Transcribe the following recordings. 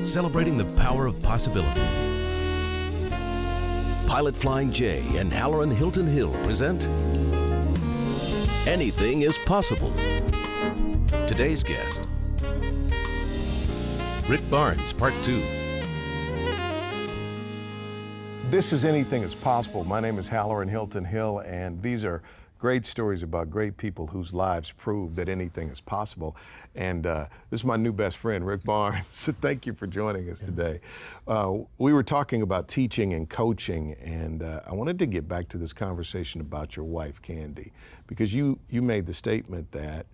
celebrating the power of possibility. Pilot Flying J and Halloran Hilton Hill present Anything is Possible. Today's guest, Rick Barnes, Part 2. This is Anything is Possible. My name is Halloran Hilton Hill, and these are great stories about great people whose lives prove that anything is possible. And this is my new best friend, Rick Barnes. So thank you for joining us today. We were talking about teaching and coaching, and I wanted to get back to this conversation about your wife, Candy, because you made the statement that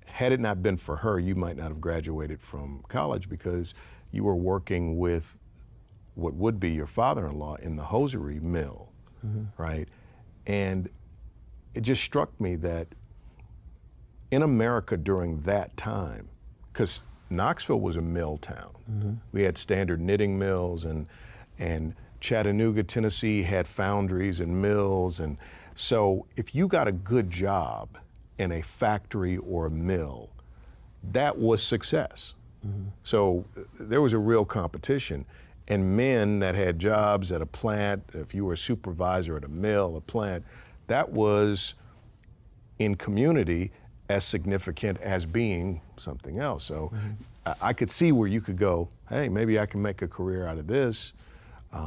had it not been for her, you might not have graduated from college because you were working with what would be your father-in-law in the hosiery mill. Right? And it just struck me that in America during that time, because Knoxville was a mill town. We had Standard knitting mills, and Chattanooga, Tennessee had foundries and mills. And so if you got a good job in a factory or a mill, that was success. So there was a real competition. And men that had jobs at a plant, if you were a supervisor at a mill, a plant, that was in community as significant as being something else. So I could see where you could go, hey, maybe I can make a career out of this,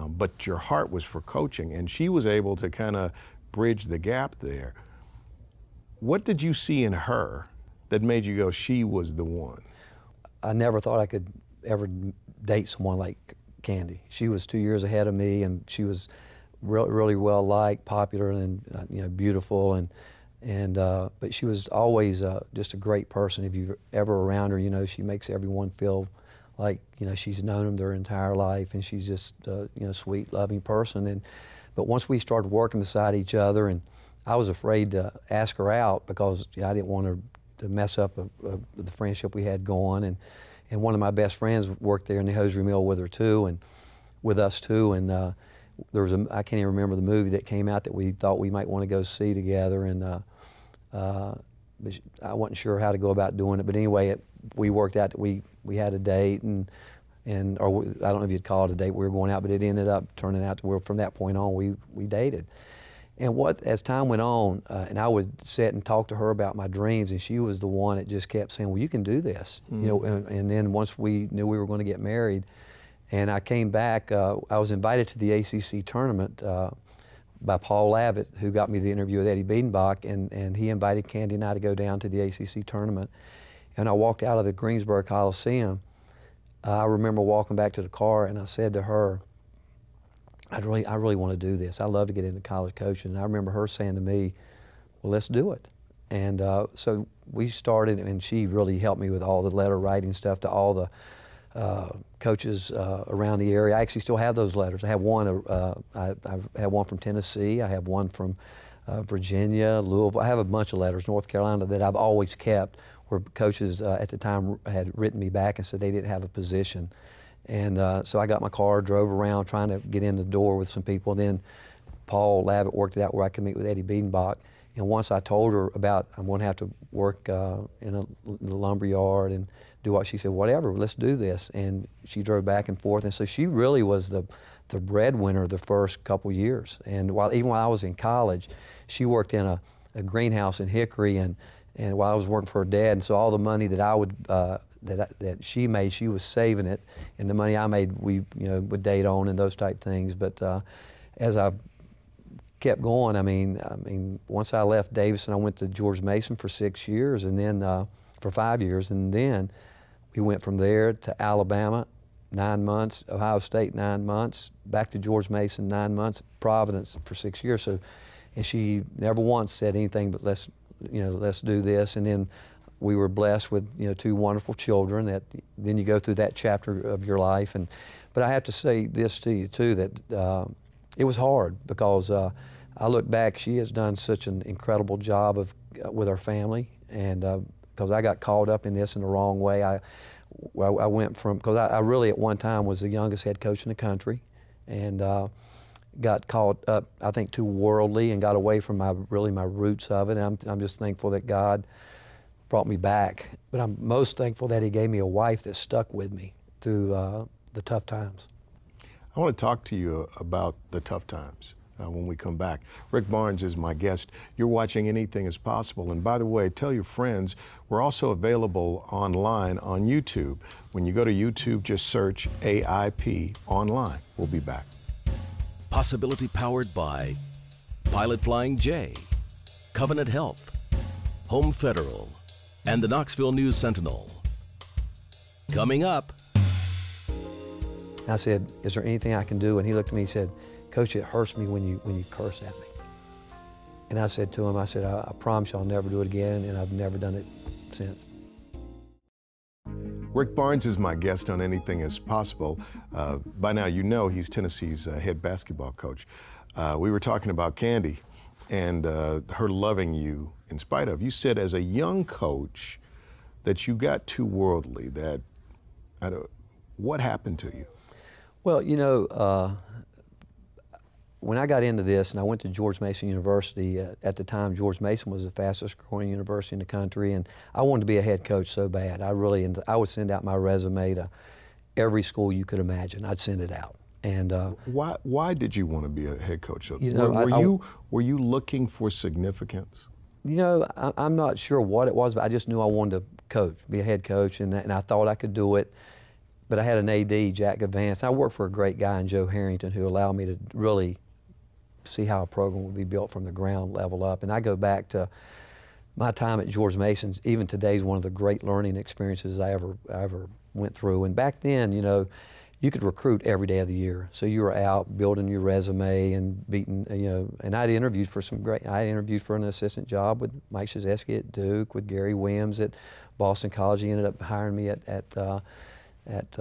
but your heart was for coaching, and she was able to kind of bridge the gap there. What did you see in her that made you go, she was the one? I never thought I could ever date someone like Candy. She was 2 years ahead of me, and she was really well liked, popular, and beautiful, but she was always just a great person. If you're ever around her, she makes everyone feel like she's known them their entire life, and she's just sweet, loving person. But once we started working beside each other, and I was afraid to ask her out because I didn't want her to mess up the friendship we had going, and one of my best friends worked there in the hosiery mill with her too, and with us too. And there was I can't even remember the movie that came out that we thought we might want to go see together. And but I wasn't sure how to go about doing it. But anyway, we worked out that we had a date, or I don't know if you'd call it a date. We were going out, but it ended up turning out to where from that point on we dated. And as time went on, and I would sit and talk to her about my dreams, and she was the one that just kept saying, well, you can do this. And then once we knew we were going to get married, and I came back, I was invited to the ACC tournament by Paul Lavitt, who got me the interview with Eddie Biedenbach, and he invited Candy and I to go down to the ACC tournament. And I walked out of the Greensboro Coliseum. I remember walking back to the car, and I said to her, I really want to do this. I love to get into college coaching. And I remember her saying to me, well, let's do it. And so we started, and she really helped me with all the letter writing stuff to all the coaches around the area. I actually still have those letters. I have one. I have one from Tennessee. I have one from Virginia, Louisville. I have a bunch of letters, North Carolina, that I've always kept, where coaches at the time had written me back and said they didn't have a position. And so I got my car, drove around trying to get in the door with some people. Then Paul Lavitt worked it out where I could meet with Eddie Biedenbach. And once I told her about I'm going to have to work in a lumber yard and do what, she said, whatever, let's do this. And she drove back and forth. And so she really was the breadwinner the first couple years. And even while I was in college, she worked in a greenhouse in Hickory, and while I was working for her dad. And so all the money that I would that she made, she was saving it, and the money I made, we would date on and those type things. But as I kept going, I mean, once I left Davidson, I went to George Mason for 6 years, and then for 5 years, and then we went from there to Alabama, 9 months, Ohio State 9 months, back to George Mason 9 months, Providence for 6 years. So, and she never once said anything but let's do this. And then we were blessed with 2 wonderful children. That then you go through that chapter of your life. But I have to say this to you too, that it was hard, because I look back, she has done such an incredible job with our family, and because I got caught up in this in the wrong way. I went from, because I really at one time was the youngest head coach in the country, and got caught up, I think, too worldly and got away from my roots of it. And I'm just thankful that God brought me back. But I'm most thankful that he gave me a wife that stuck with me through the tough times. I want to talk to you about the tough times when we come back. Rick Barnes is my guest. You're watching Anything is Possible. And by the way, tell your friends, we're also available online on YouTube. When you go to YouTube, just search AIP online. We'll be back. Possibility powered by Pilot Flying J, Covenant Health, Home Federal, and the Knoxville News Sentinel. Coming up. I said, is there anything I can do? And he looked at me and said, Coach, it hurts me when you curse at me. And I said to him, I said, I promise you I'll never do it again, and I've never done it since. Rick Barnes is my guest on Anything is Possible. By now you know he's Tennessee's head basketball coach. We were talking about Candy and her loving you in spite of. You said as a young coach that you got too worldly, that, what happened to you? Well, you know, when I got into this and I went to George Mason University, at the time George Mason was the fastest growing university in the country, and I wanted to be a head coach so bad. I would send out my resume to every school you could imagine. I'd send it out. And why did you want to be a head coach? You know, were you looking for significance? You know, I'm not sure what it was, but I just knew I wanted to coach, be a head coach, and I thought I could do it. But I had an AD, Jack Vance. I worked for a great guy in Joe Harrington who allowed me to really see how a program would be built from the ground level up. And I go back to my time at George Mason. Even today is one of the great learning experiences I ever went through. And back then, you know, you could recruit every day of the year. So you were out building your resume and beating, you know, and I interviewed for an assistant job with Mike Krzyzewski at Duke, with Gary Williams at Boston College. He ended up hiring me at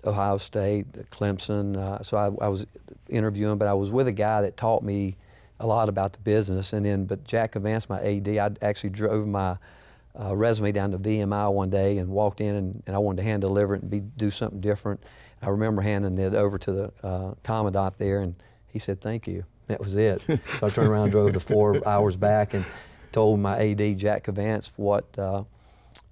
Ohio State, Clemson. So I was interviewing, but I was with a guy that taught me a lot about the business. And then, but Jack Vance, my AD, I actually drove my resume down to VMI one day and walked in, and I wanted to hand deliver it and do something different. I remember handing it over to the commandant there, and he said, "Thank you." That was it. So I turned around and drove the 4 hours back and told my AD, Jack Vance, what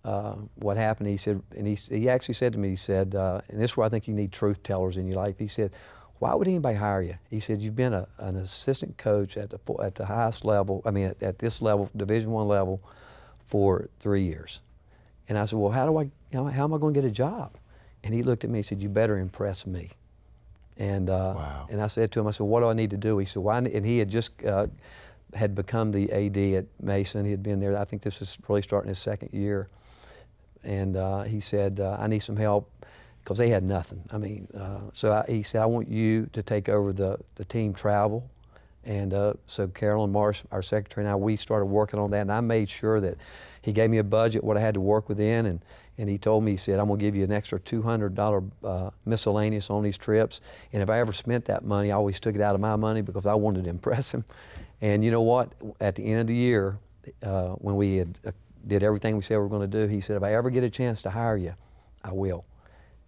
happened. He said, and he actually said to me, he said, and this is where I think you need truth tellers in your life. He said, "Why would anybody hire you?" He said, "You've been an assistant coach at the highest level, I mean at this level, Division I level, for 3 years." And I said, "Well, how am I going to get a job?" And he looked at me and said, "You better impress me." And wow. And I said to him, I said, "What do I need to do?" He said, "Why?" And he had just had become the AD at Mason. He had been there, I think this was really starting his second year. And he said, "I need some help," because they had nothing. I mean, he said, "I want you to take over the team travel." And so Carolyn Marsh, our secretary, and I, we started working on that. And I made sure that he gave me a budget, what I had to work within. And he told me, he said, "I'm going to give you an extra $200 miscellaneous on these trips. And if I ever spent that money, I always took it out of my money because I wanted to impress him." And you know what? At the end of the year, when we had did everything we said we were going to do, he said, "If I ever get a chance to hire you, I will."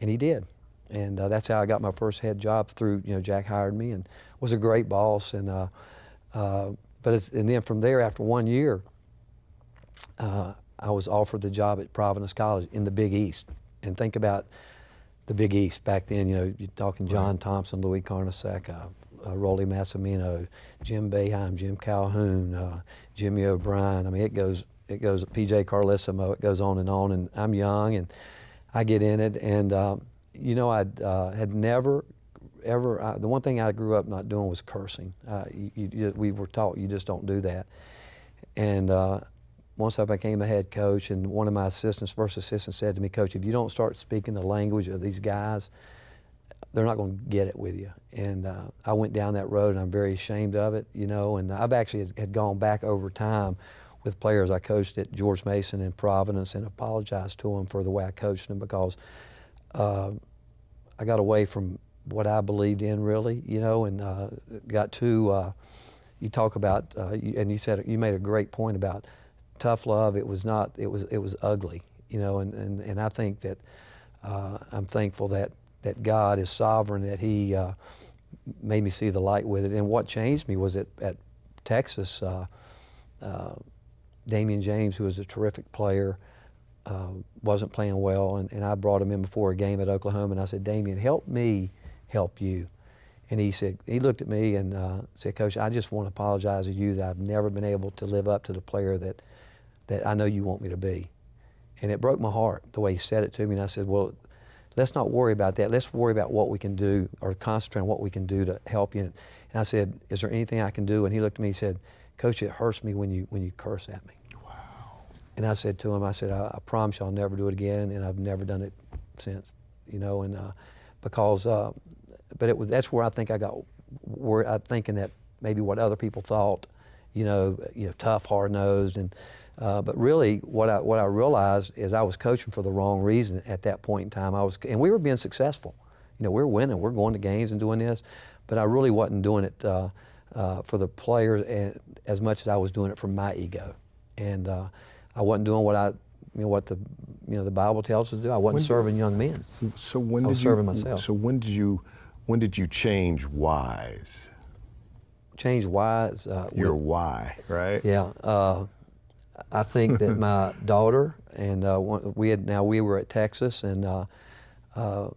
And he did. And that's how I got my first head job through, you know, Jack hired me and was a great boss. And and then from there, after 1 year, I was offered the job at Providence College in the Big East. And think about the Big East back then, you know, you're talking John Thompson, Louis Carnesecca, Rolly Massimino, Jim Boeheim, Jim Calhoun, Jimmy O'Brien. I mean, it goes PJ Carlissimo, it goes on, and I'm young, and I get in it, and you know, I had never, ever, the one thing I grew up not doing was cursing. We were taught you just don't do that. And once I became a head coach, and one of my first assistants said to me, "Coach, if you don't start speaking the language of these guys, they're not going to get it with you." And I went down that road, and I'm very ashamed of it, you know, and I've actually had gone back over time with players I coached at George Mason and Providence and apologized to them for the way I coached them, because I got away from what I believed in, really, you know, and got too, you talk about, and you said, you made a great point about tough love. It was not, it was ugly, you know, and I think that I'm thankful that God is sovereign, that He made me see the light with it. And what changed me was at Texas, Damian James, who was a terrific player, wasn't playing well, and I brought him in before a game at Oklahoma, and I said, Damian, help me help you. And he said, he looked at me and said, Coach, I just want to apologize to you that I've never been able to live up to the player that I know you want me to be. And it broke my heart the way he said it to me, and I said, well, let's not worry about that. Let's worry about what we can do, or concentrate on what we can do to help you. And I said, is there anything I can do? And he looked at me and said, Coach, it hurts me when you curse at me. Wow. And I said to him, I said, I promise you I'll never do it again, and I've never done it since, you know, and because, but that's where I think I got, where I'm thinking that maybe what other people thought, you know, tough, hard-nosed, and but really what I realized is I was coaching for the wrong reason at that point in time. And we were being successful. You know, we were winning, we're going to games and doing this, but I really wasn't doing it for the players as much as I was doing it for my ego. And I wasn't doing what the Bible tells us to do. I wasn't serving young men. So when I was serving myself. So when did you change whys? Change whys? Your why, right? Yeah. I think that my daughter and we were at Texas, and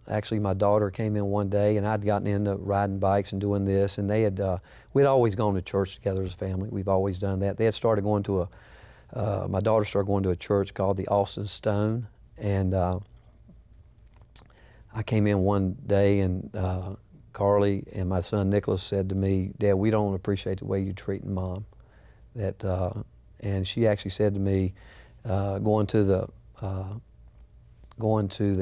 actually my daughter came in one day, and I'd gotten into riding bikes and doing this, and we'd always gone to church together as a family. We've always done that. They had started going to my daughter started going to a church called the Austin Stone, and I came in one day, and Carly and my son Nicholas said to me, Dad, we don't appreciate the way you're treating Mom. And she actually said to me, going to the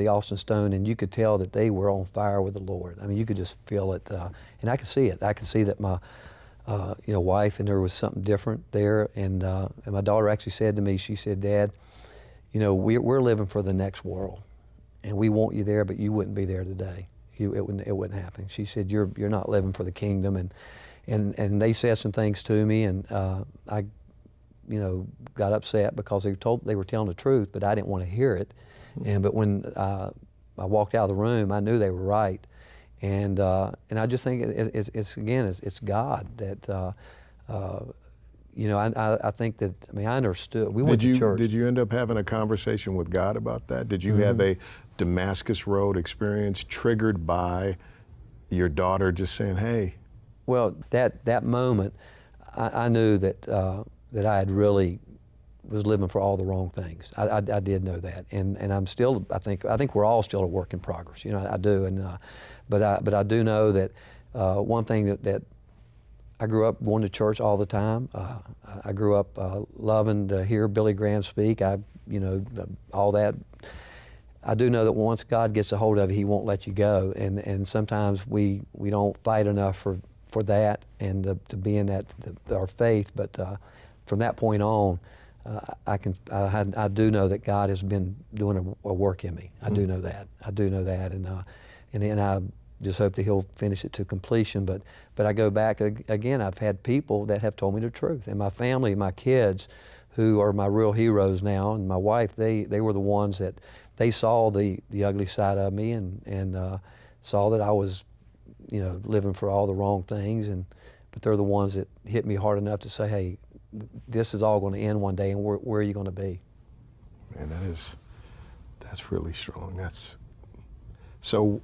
Austin Stone, and you could tell that they were on fire with the Lord. I mean, you could just feel it, and I could see it. I could see that my wife, and there was something different there. And my daughter actually said to me, she said, Dad, you know, we're living for the next world, and we want you there, but you wouldn't be there today. It wouldn't happen. She said, you're not living for the kingdom, and they said some things to me, and I got upset because they were telling the truth, but I didn't want to hear it. But when I walked out of the room, I knew they were right. And I just think it's God that, I think that, I understood. We went to church. Did you end up having a conversation with God about that? Did you have a Damascus Road experience triggered by your daughter just saying, hey? Well, that moment, I knew that I had really was living for all the wrong things. I did know that, and I'm still. I think we're all still a work in progress. You know, I do, and but I do know that one thing that I grew up going to church all the time. I grew up loving to hear Billy Graham speak. All that. I do know that once God gets a hold of you, He won't let you go, and sometimes we don't fight enough for that and to be in our faith, but. From that point on, I do know that God has been doing a work in me. I do know that. I do know that, and I just hope that He'll finish it to completion. But I go back again. I've had people that have told me the truth, and my family, my kids, who are my real heroes now, and my wife. They were the ones that they saw the ugly side of me and saw that I was, living for all the wrong things. But they're the ones that hit me hard enough to say, hey, this is all going to end one day, and where are you going to be? Man, that's really strong. So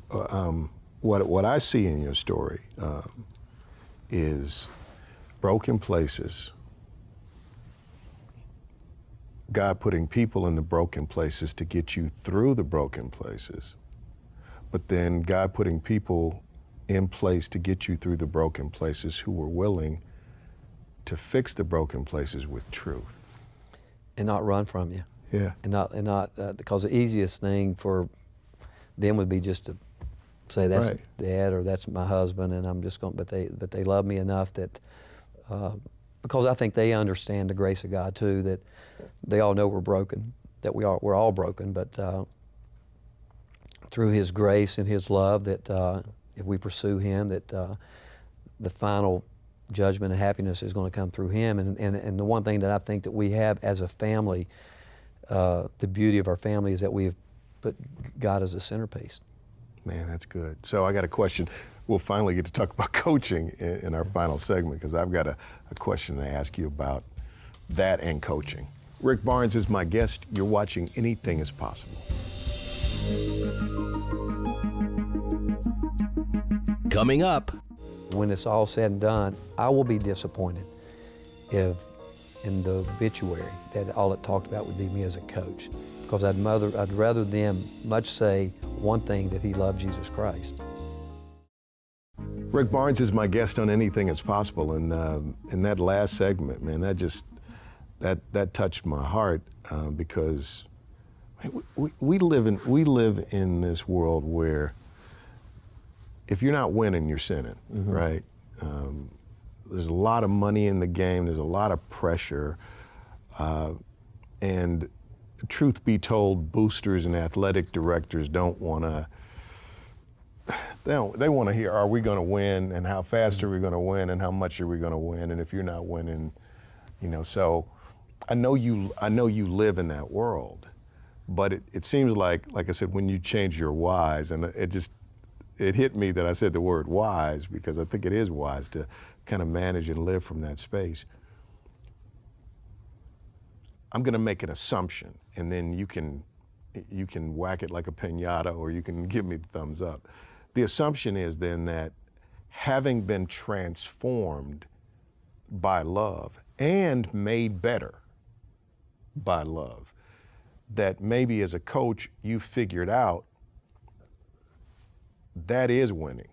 what I see in your story is broken places, God putting people in the broken places to get you through the broken places, but then God putting people in place to get you through the broken places who were willing to fix the broken places with truth. And not run from you. Yeah. And not because the easiest thing for them would be just to say that's right. Dad or that's my husband, and I'm just going. But they love me enough that because I think they understand the grace of God too. That they all know we're broken. That we're all broken, but through His grace and His love, that if we pursue Him, that the final judgment and happiness is going to come through Him. And the one thing that I think that we have as a family, the beauty of our family is that we have put God as a centerpiece. Man, that's good. So I got a question. We'll finally get to talk about coaching in our final segment, because I've got a question to ask you about that and coaching. Rick Barnes is my guest. You're watching Anything is Possible. Coming up. When it's all said and done, I will be disappointed if in the obituary that all it talked about would be me as a coach. Because I'd rather them much say one thing, that he loved Jesus Christ. Rick Barnes is my guest on Anything is Possible, and in that last segment, man, that touched my heart because we live in this world where if you're not winning, you're sinning, right? There's a lot of money in the game. There's a lot of pressure, and truth be told, boosters and athletic directors don't want to. They want to hear, are we going to win, and how fast are we going to win, and how much are we going to win, and if you're not winning, you know. So I know you live in that world, but it seems like I said, when you change your whys, and it hit me that I said the word wise, because I think it is wise to kind of manage and live from that space. I'm going to make an assumption, and then you can whack it like a piñata, or you can give me the thumbs up. The assumption is then that having been transformed by love and made better by love, that maybe as a coach you figured out that is winning.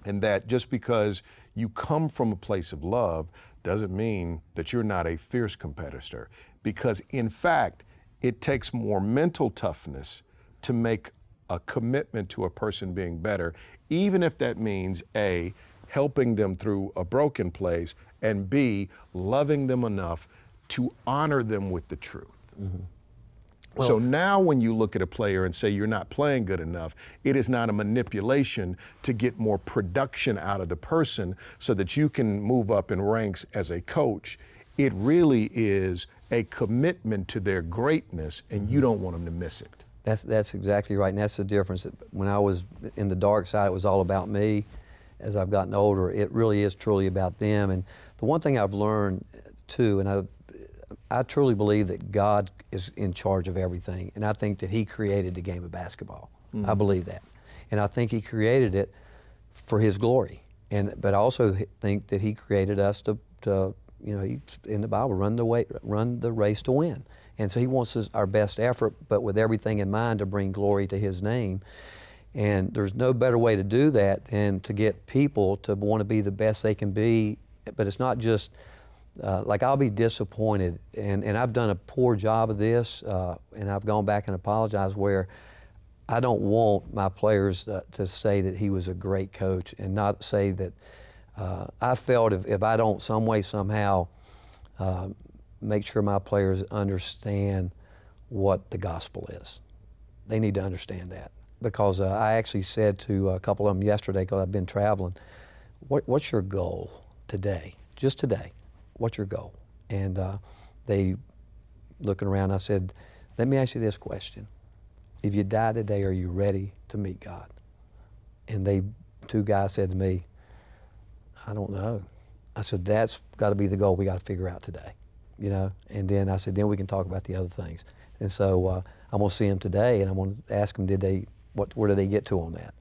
And that just because you come from a place of love doesn't mean that you're not a fierce competitor. Because in fact, it takes more mental toughness to make a commitment to a person being better, even if that means A, helping them through a broken place, and B, loving them enough to honor them with the truth. Well, so now when you look at a player and say you're not playing good enough, it is not a manipulation to get more production out of the person so that you can move up in ranks as a coach. It really is a commitment to their greatness, and you don't want them to miss it. That's exactly right, and that's the difference. When I was in the dark side, it was all about me. As I've gotten older, it really is truly about them. And the one thing I've learned too, and I truly believe that God is in charge of everything, and I think that He created the game of basketball. I believe that, and I think He created it for His glory. But I also think that He created us to you know, in the Bible, run the race to win. And so He wants our best effort, but with everything in mind to bring glory to His name. And there's no better way to do that than to get people to want to be the best they can be. But it's not just, like I'll be disappointed, and I've done a poor job of this, and I've gone back and apologized, where I don't want my players to say that he was a great coach, and not say that, I felt if I don't some way, somehow, make sure my players understand what the gospel is. They need to understand that. Because I actually said to a couple of them yesterday, because I've been traveling, what's your goal today? Just today, what's your goal? And they, looking around, I said, let me ask you this question. If you die today, are you ready to meet God? And two guys said to me, I don't know. I said, that's got to be the goal we got to figure out today, you know? And then I said, then we can talk about the other things. And so I'm going to see them today, and I'm going to ask them, where did they get to on that?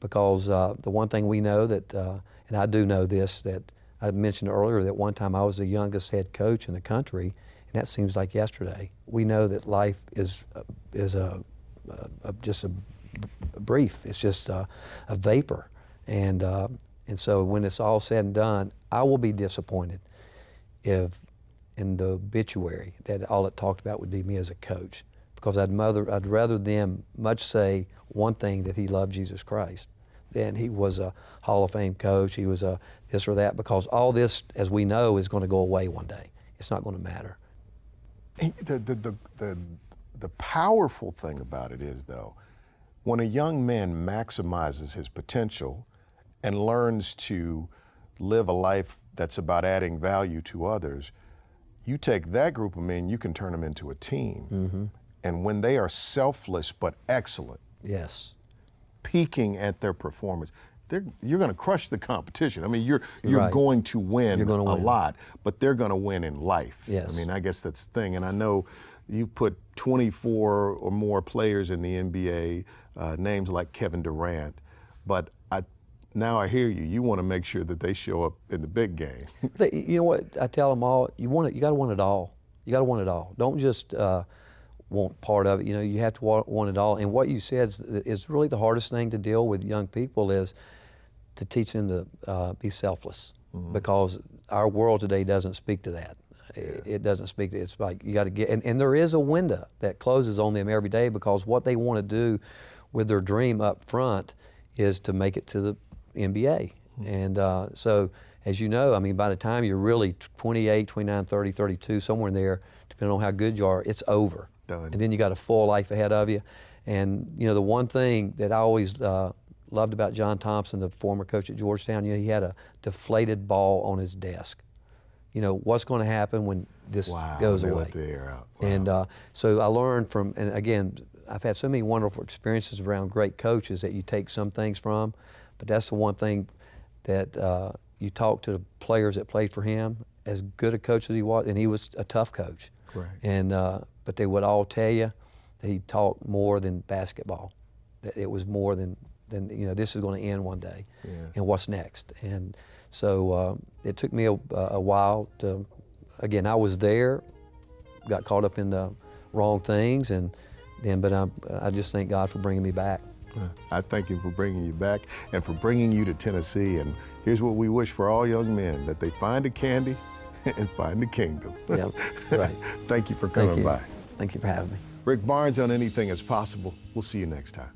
Because the one thing we know that, and I do know this, that I mentioned earlier, that one time I was the youngest head coach in the country, and that seems like yesterday. We know that life is just a brief. It's just a vapor. And so when it's all said and done, I will be disappointed if in the obituary that all it talked about would be me as a coach. Because I'd rather them much say one thing, that he loved Jesus Christ, than he was a Hall of Fame coach, he was a this or that, because all this, as we know, is going to go away one day. It's not going to matter. The powerful thing about it is, though, when a young man maximizes his potential and learns to live a life that's about adding value to others, you take that group of men, you can turn them into a team. And when they are selfless but excellent, yes, peaking at their performance, you're going to crush the competition. I mean, you're right. going to win You're gonna a win. lot, but they're going to win in life. Yes. I mean, I guess that's the thing. And I know you put 24 or more players in the NBA, names like Kevin Durant, but now I hear you. You want to make sure that they show up in the big game. You know what I tell them all? You got to want it all. You got to want it all. Don't just want part of it. You know, you have to want it all. And what you said is really the hardest thing to deal with young people is to teach them to be selfless, because our world today doesn't speak to that. It doesn't speak to it. It's like you got to get, and there is a window that closes on them every day, because what they want to do with their dream up front is to make it to the NBA. And so, as you know, I mean, by the time you're really 28, 29, 30, 32, somewhere in there, depending on how good you are, it's over. Done. And then you got a full life ahead of you. And, you know, the one thing that I always loved about John Thompson, the former coach at Georgetown, you know, he had a deflated ball on his desk. You know, what's going to happen when this goes away? Let the air out. Wow. And so I learned from, and again, I've had so many wonderful experiences around great coaches that you take some things from, but that's the one thing that you talk to the players that played for him, as good a coach as he was, and he was a tough coach. Right. And but they would all tell you that he taught more than basketball. That it was more than you know, this is going to end one day. Yeah. And what's next? And so it took me a while to, again, I was there, got caught up in the wrong things, but I just thank God for bringing me back. I thank you for bringing you back and for bringing you to Tennessee. And here's what we wish for all young men, that they find a candy and find the kingdom. Yeah, right. Thank you for coming by. Thank you for having me. Rick Barnes on Anything Is Possible. We'll see you next time.